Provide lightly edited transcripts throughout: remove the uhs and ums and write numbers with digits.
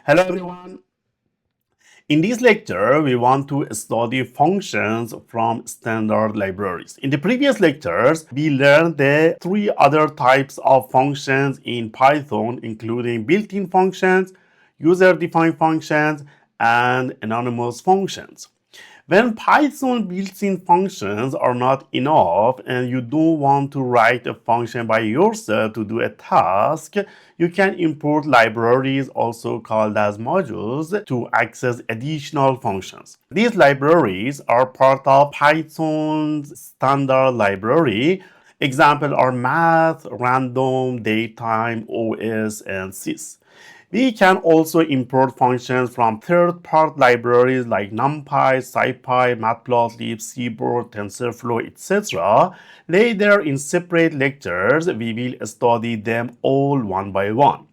Hello everyone. In this lecture, we want to study functions from standard libraries. In the previous lectures, we learned the three other types of functions in Python, including built-in functions, user-defined functions, and anonymous functions. When Python built-in functions are not enough and you don't want to write a function by yourself to do a task, you can import libraries, also called as modules, to access additional functions. These libraries are part of Python's standard library. Examples are math, random, datetime, OS, and sys. We can also import functions from third-party libraries like NumPy, SciPy, Matplotlib, Seaborn, TensorFlow, etc. Later in separate lectures, we will study them all one by one.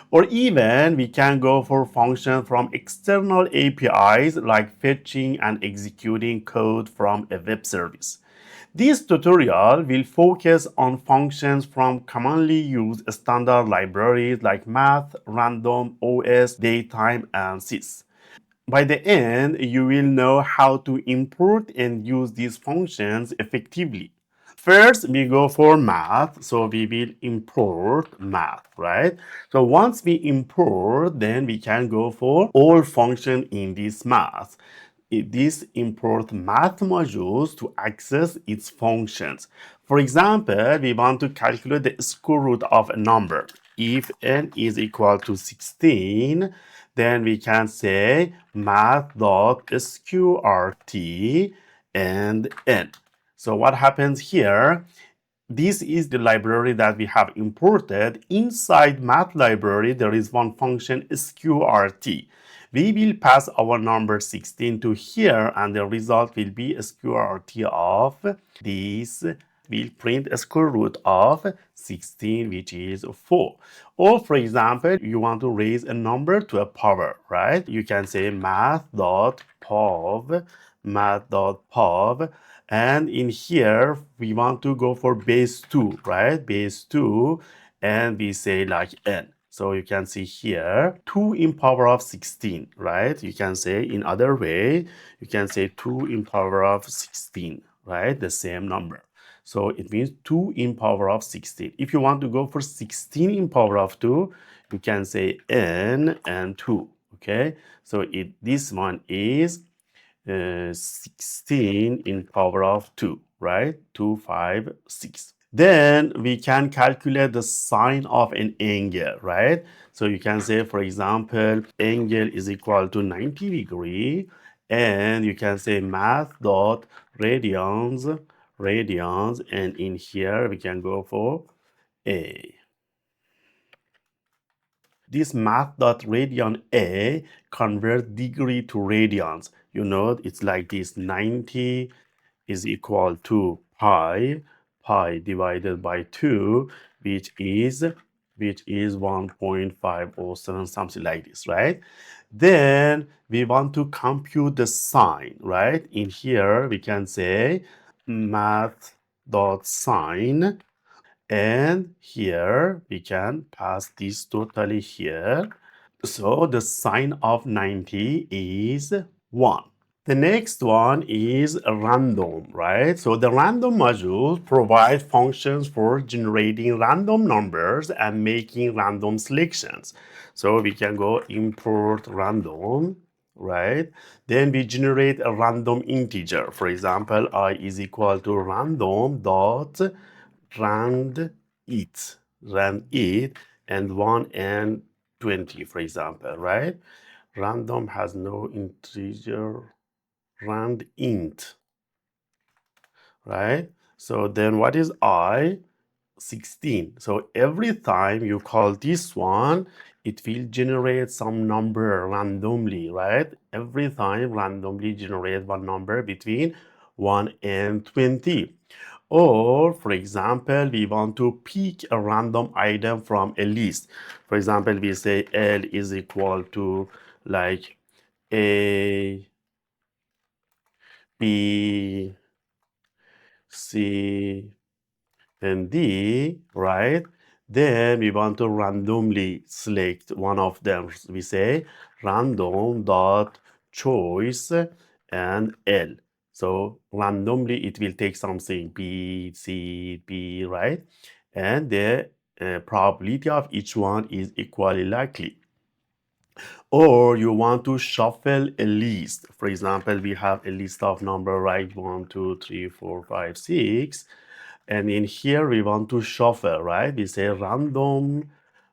Or even we can go for functions from external APIs like fetching and executing code from a web service. This tutorial will focus on functions from commonly used standard libraries like math, random, OS, datetime, and sys. By the end, you will know how to import and use these functions effectively. First, we go for math, so we will import math, right? So once we import, then we can go for all function in this math. This import math modules to access its functions. For example, we want to calculate the square root of a number. If n is equal to 16, then we can say math.sqrt and n. So what happens here? This is the library that we have imported. Inside math library, there is one function sqrt. We will pass our number 16 to here and the result will be sqrt of this. We'll print a square root of 16, which is 4. Or for example, you want to raise a number to a power, right? You can say math.pov, and in here we want to go for base 2, right? Base 2, and we say like n. So you can see here 2 in power of 16, right? You can say in other way, you can say 2 in power of 16, right? The same number. So it means 2 in power of 16. If you want to go for 16 in power of 2, you can say n and 2, okay? So this one is 16 in power of 2, right? 2, 5, 6. Then we can calculate the sine of an angle, right? So you can say, for example, angle is equal to 90 degree, and you can say math dot radians, and in here we can go for a. This math.radian a converts degree to radians. You know, it's like this: 90 is equal to pi divided by 2, which is 1.507, something like this, right? Then we want to compute the sine, right? In here we can say math.sine, and here we can pass this totally here. So the sine of 90 is 1. The next one is random, right? So the random module provides functions for generating random numbers and making random selections. So we can go import random, right? Then we generate a random integer. For example, I is equal to random dot rand it, and 1 and 20, for example, right? Random has no integer, rand int, right? So then what is I? 16. So every time you call this one, it will generate some number randomly, right? Every time randomly generate one number between 1 and 20. Or, for example, we want to pick a random item from a list. For example, we say L is equal to like A, B, C, and D, right? Then we want to randomly select one of them. We say random dot choice and L. So randomly it will take something B, C, B, right? And the probability of each one is equally likely. Or you want to shuffle a list. For example, we have a list of number, right? 1, 2, 3, 4, 5, 6. And in here we want to shuffle, right? We say random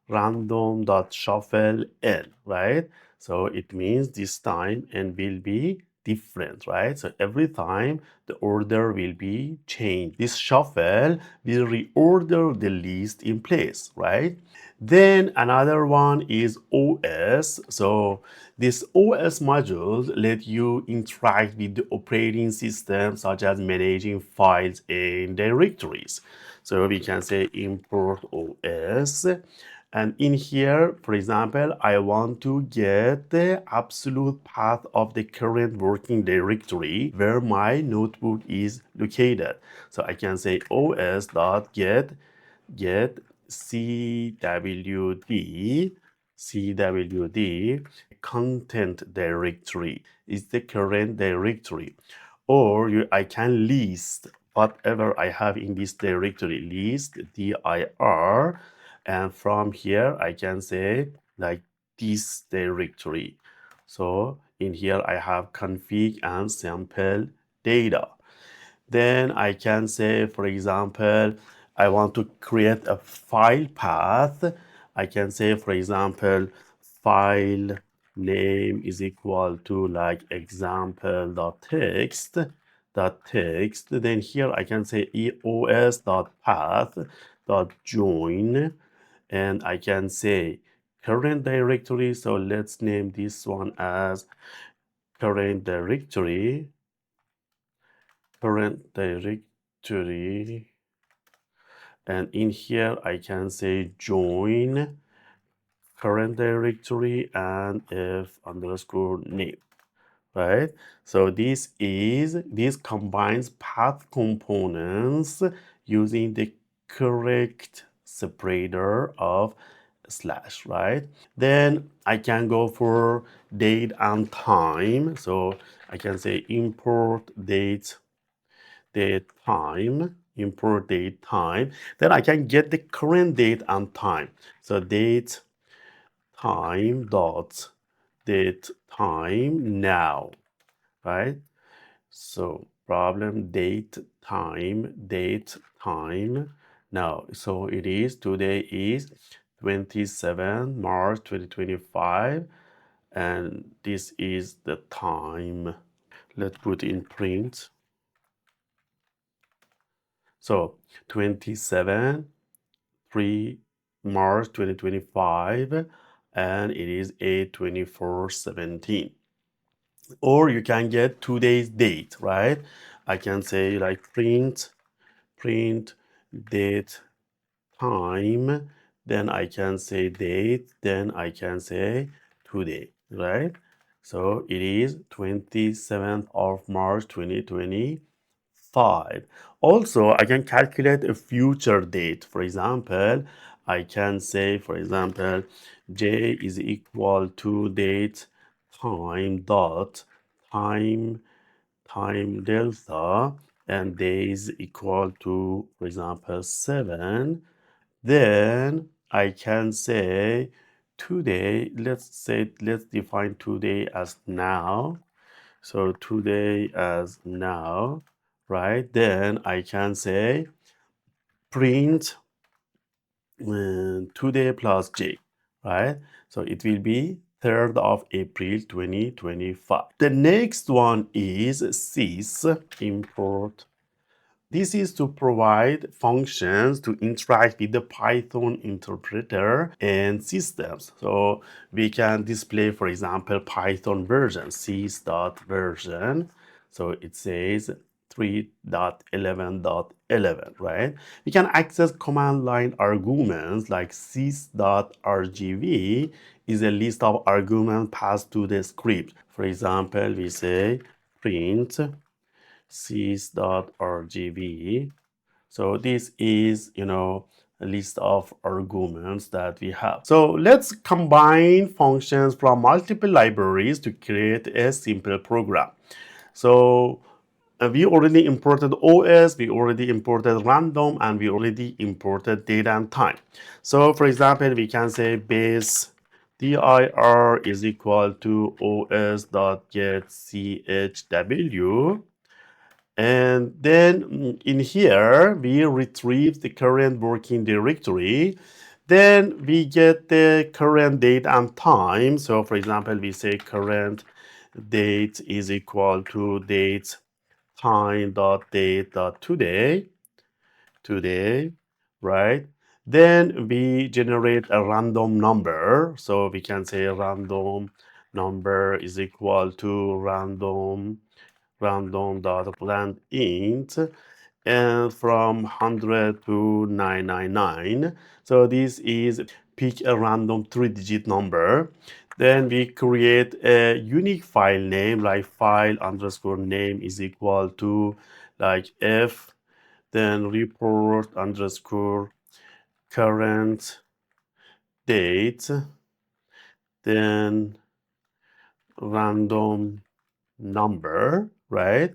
dot shuffle n, right? So it means this time n will be different, right? So every time the order will be changed. This shuffle will reorder the list in place, right? Then another one is OS. So this OS module let you interact with the operating system, such as managing files and directories. So we can say import OS. And in here, for example, I want to get the absolute path of the current working directory where my notebook is located. So I can say os.get cwd content directory is the current directory. Or I can list whatever I have in this directory, list dir, and from here I can say like this directory. So in here I have config and sample data. Then I can say, for example, I want to create a file path. I can say, for example, file name is equal to like example.txt dot text. Then here I can say eos.path.join, and I can say current directory. So let's name this one as current directory, current directory. And in here I can say join current directory and if underscore name, right? So this combines path components using the correct separator of slash, right? Then I can go for date and time. So I can say import date time, import date time. Then I can get the current date and time. So date time dot date time now, right? So problem date time now. So it is today is 27 March 2025, and this is the time. Let's put in print. So 27 3 March 2025, and it is 8/24/17. Or you can get today's date, right? I can say like print date time, then I can say date, then I can say today, right? So it is 27th of March 2025. Also, I can calculate a future date. For example, I can say, for example, J is equal to date time dot time delta, and days equal to, for example, 7. Then I can say today, let's define today as now. So today as now, right? Then I can say print today plus j, right? So it will be 3rd of April 2025. The next one is sys import. This is to provide functions to interact with the Python interpreter and systems. So we can display, for example, Python version, sys.version. So it says 3.11.11, right? We can access command line arguments like sys.rgv is a list of arguments passed to the script. For example, we say print sys.rgv. So this is, list of arguments that we have. So let's combine functions from multiple libraries to create a simple program. So we already imported OS, we already imported random, and we already imported date and time. So for example, we can say base dir is equal to os.getchw, and then in here we retrieve the current working directory. Then we get the current date and time. So for example, we say current date is equal to date time dot date dot today, right? Then we generate a random number. So we can say random number is equal to random dot rand int, and from 100 to 999. So this is pick a random 3-digit number. Then we create a unique file name, like file underscore name is equal to like f, then report underscore current date, then random number, right?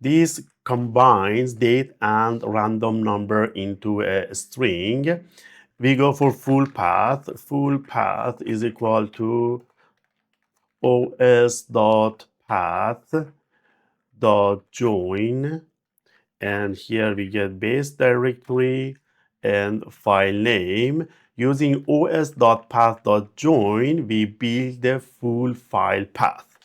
This combines date and random number into a string. We go for full path. Full path is equal to os.path.join, and here we get base directory and file name. Using os.path.join, we build the full file path.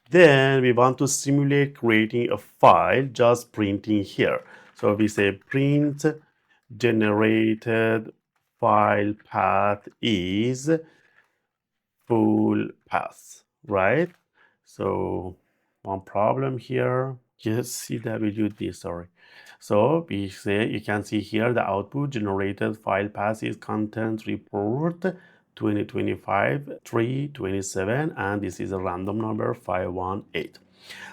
Then we want to simulate creating a file, just printing here. So we say print generated file path is full path, right? So one problem here, just CWD, sorry. So we say, you can see here the output generated file path is content report 2025 327, and this is a random number 518.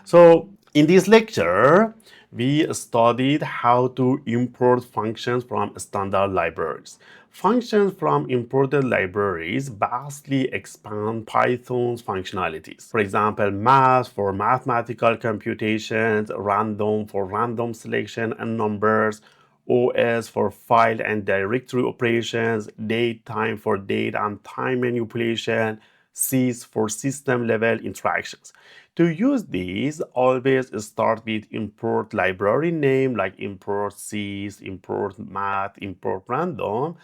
So in this lecture, we studied how to import functions from standard libraries. Functions from imported libraries vastly expand Python's functionalities. For example, math for mathematical computations, random for random selection and numbers, OS for file and directory operations, datetime for date and time manipulation, Sys for system level interactions. To use these, always start with import library name, like import sys, import math, import random.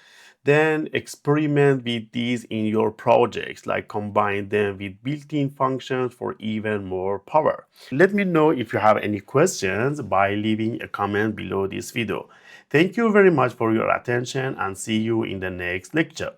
Then experiment with these in your projects, like combine them with built-in functions for even more power. Let me know if you have any questions by leaving a comment below this video. Thank you very much for your attention, and see you in the next lecture.